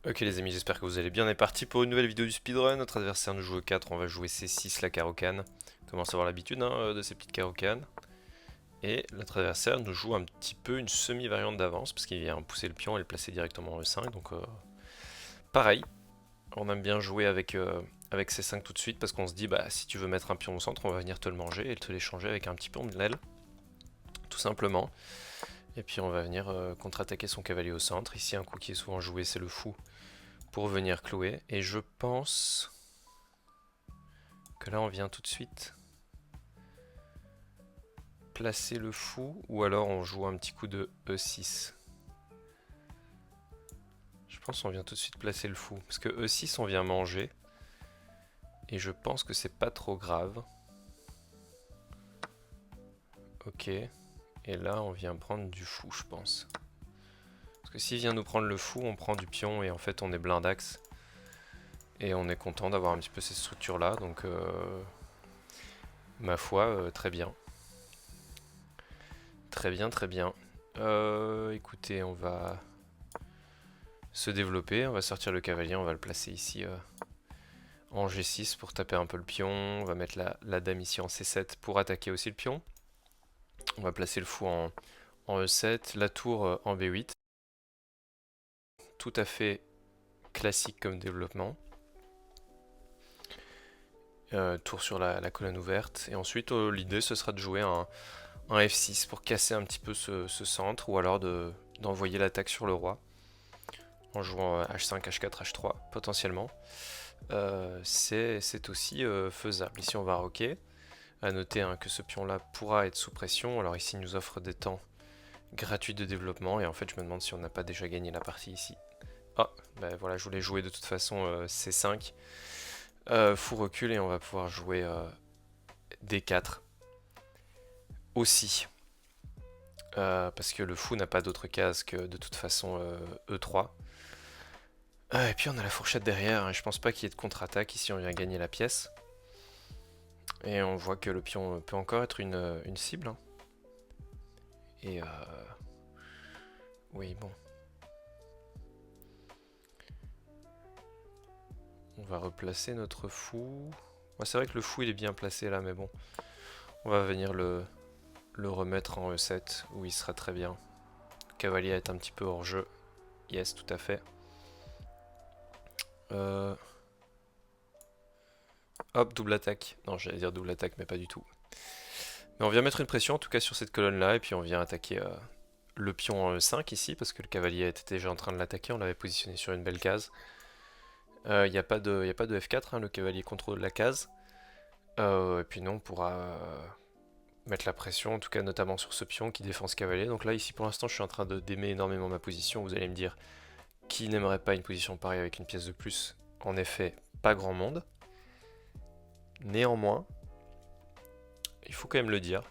Ok les amis, j'espère que vous allez bien. On est parti pour une nouvelle vidéo du speedrun. Notre adversaire nous joue au 4, on va jouer C6 la carocane. On commence à avoir l'habitude de ces petites carocanes. Et notre adversaire nous joue un petit peu une semi-variante d'avance parce qu'il vient pousser le pion et le placer directement en E5. Donc pareil, on aime bien jouer avec C5 tout de suite parce qu'on se dit bah si tu veux mettre un pion au centre, on va venir te le manger et te l'échanger avec un petit pion de l'aile. Tout simplement. Et puis on va venir contre-attaquer son cavalier au centre. Ici un coup qui est souvent joué c'est le fou pour venir clouer. Et je pense que là on vient tout de suite placer le fou, ou alors on joue un petit coup de E6. Je pense qu'on vient tout de suite placer le fou, parce que E6 on vient manger, et je pense que c'est pas trop grave. Ok, et là on vient prendre du fou je pense. Parce que s'il vient nous prendre le fou, on prend du pion, et en fait on est blindax. Et on est content d'avoir un petit peu ces structures là, donc ma foi, très bien. Très bien, très bien. Écoutez, on va se développer, on va sortir le cavalier, on va le placer ici en G6 pour taper un peu le pion, on va mettre la dame ici en C7 pour attaquer aussi le pion. On va placer le fou en E7, la tour en B8. Tout à fait classique comme développement. Tour sur la colonne ouverte. Et ensuite, l'idée ce sera de jouer un F6 pour casser un petit peu ce centre, ou alors d'envoyer l'attaque sur le roi en jouant H5, H4, H3 potentiellement. C'est aussi faisable. Ici on va roquer. A noter que ce pion là pourra être sous pression. Alors ici il nous offre des temps gratuits de développement, et en fait je me demande si on n'a pas déjà gagné la partie ici. Ah, ben voilà, je voulais jouer de toute façon C5. Fou recul, et on va pouvoir jouer D4 aussi. Parce que le fou n'a pas d'autre case que de toute façon E3. Et puis on a la fourchette derrière, je pense pas qu'il y ait de contre-attaque. Ici on vient gagner la pièce. Et on voit que le pion peut encore être une cible. Et oui, bon. On va replacer notre fou. Ouais, c'est vrai que le fou il est bien placé là, mais bon. On va venir le remettre en E7 où il sera très bien. Le cavalier est un petit peu hors jeu. Yes, tout à fait. Hop, double attaque. Non, j'allais dire double attaque, mais pas du tout. Mais on vient mettre une pression en tout cas sur cette colonne là, et puis on vient attaquer le pion en E5 ici, parce que le cavalier était déjà en train de l'attaquer. On l'avait positionné sur une belle case. Il n'y a pas de F4, le cavalier contrôle la case. Et puis non, on pourra mettre la pression, en tout cas notamment sur ce pion qui défend ce cavalier. Donc là, ici pour l'instant, je suis en train d'aimer énormément ma position. Vous allez me dire, qui n'aimerait pas une position pareille avec une pièce de plus? En effet, pas grand monde. Néanmoins, il faut quand même le dire,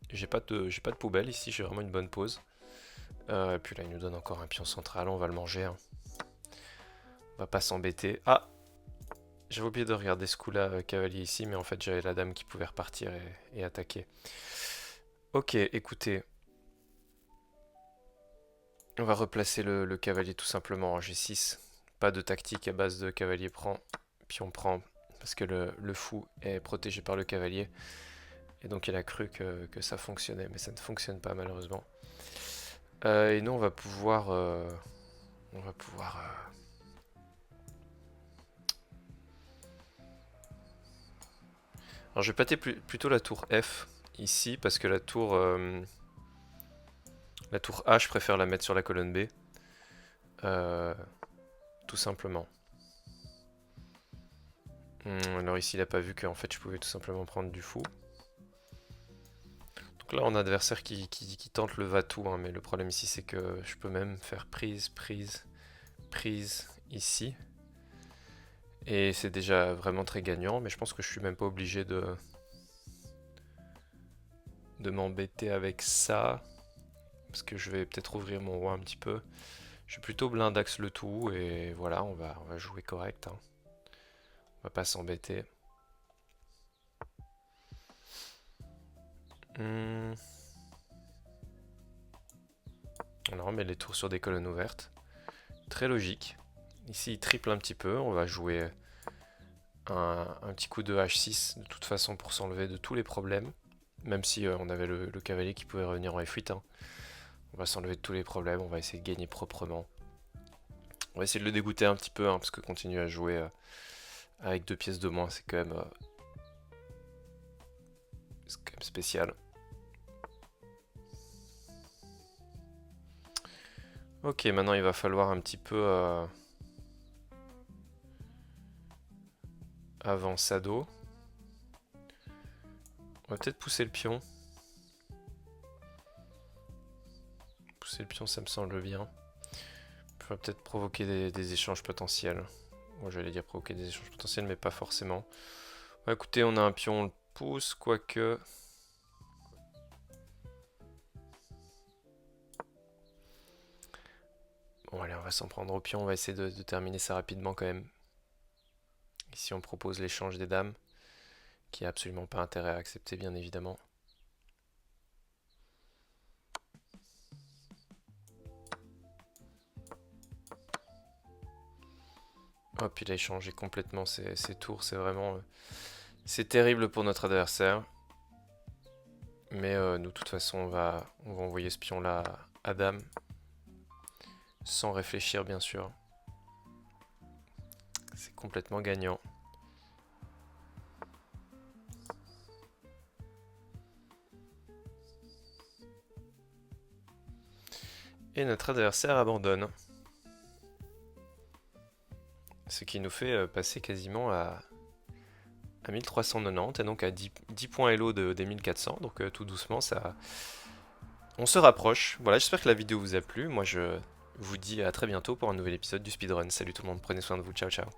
j'ai pas de poubelle ici, j'ai vraiment une bonne pose. Et puis là, il nous donne encore un pion central, on va le manger. On va pas s'embêter. Ah, j'avais oublié de regarder ce coup-là, cavalier ici, mais en fait j'avais la dame qui pouvait repartir et attaquer. Ok, écoutez. On va replacer le cavalier tout simplement en G6. Pas de tactique à base de cavalier prend, pion prend, parce que le fou est protégé par le cavalier. Et donc il a cru que ça fonctionnait, mais ça ne fonctionne pas malheureusement. Et nous on va pouvoir... Alors je vais pâter plutôt la tour F ici, parce que la tour A, je préfère la mettre sur la colonne B. Tout simplement. Alors ici, il n'a pas vu qu'en fait, je pouvais tout simplement prendre du fou. Donc là, on a un adversaire qui tente le va-tout, mais le problème ici, c'est que je peux même faire prise, prise, prise ici. Et c'est déjà vraiment très gagnant, mais je pense que je suis même pas obligé de m'embêter avec ça. Parce que je vais peut-être ouvrir mon roi un petit peu. Je suis plutôt blindax le tout, et voilà, on va jouer correct. On va pas s'embêter. Hmm. Non, mais les tours sur des colonnes ouvertes. Très logique. Ici il triple un petit peu, on va jouer un petit coup de H6 de toute façon pour s'enlever de tous les problèmes. Même si on avait le cavalier qui pouvait revenir en F8. Hein. On va s'enlever de tous les problèmes, on va essayer de gagner proprement. On va essayer de le dégoûter un petit peu, hein, parce que continuer à jouer avec 2 pièces de moins, c'est quand même spécial. Ok, maintenant il va falloir un petit peu avançado. On va peut-être pousser le pion. Pousser le pion, ça me semble bien. On va peut-être provoquer des échanges potentiels. Moi j'allais dire provoquer des échanges potentiels, mais pas forcément. Bah, écoutez, on a un pion, on le pousse, quoique... Bon allez, on va s'en prendre au pion, on va essayer de terminer ça rapidement quand même. Ici on propose l'échange des dames, qui a absolument pas intérêt à accepter bien évidemment. Hop, il a échangé complètement ses tours, c'est vraiment... c'est terrible pour notre adversaire. Mais nous, de toute façon, on va envoyer ce pion-là à dame. Sans réfléchir, bien sûr. C'est complètement gagnant. Et notre adversaire abandonne. Ce qui nous fait passer quasiment à 1390 et donc à 10 points Elo des 1400. Donc tout doucement, ça, on se rapproche. Voilà, j'espère que la vidéo vous a plu. Moi, je vous dis à très bientôt pour un nouvel épisode du speedrun. Salut tout le monde, prenez soin de vous. Ciao, ciao.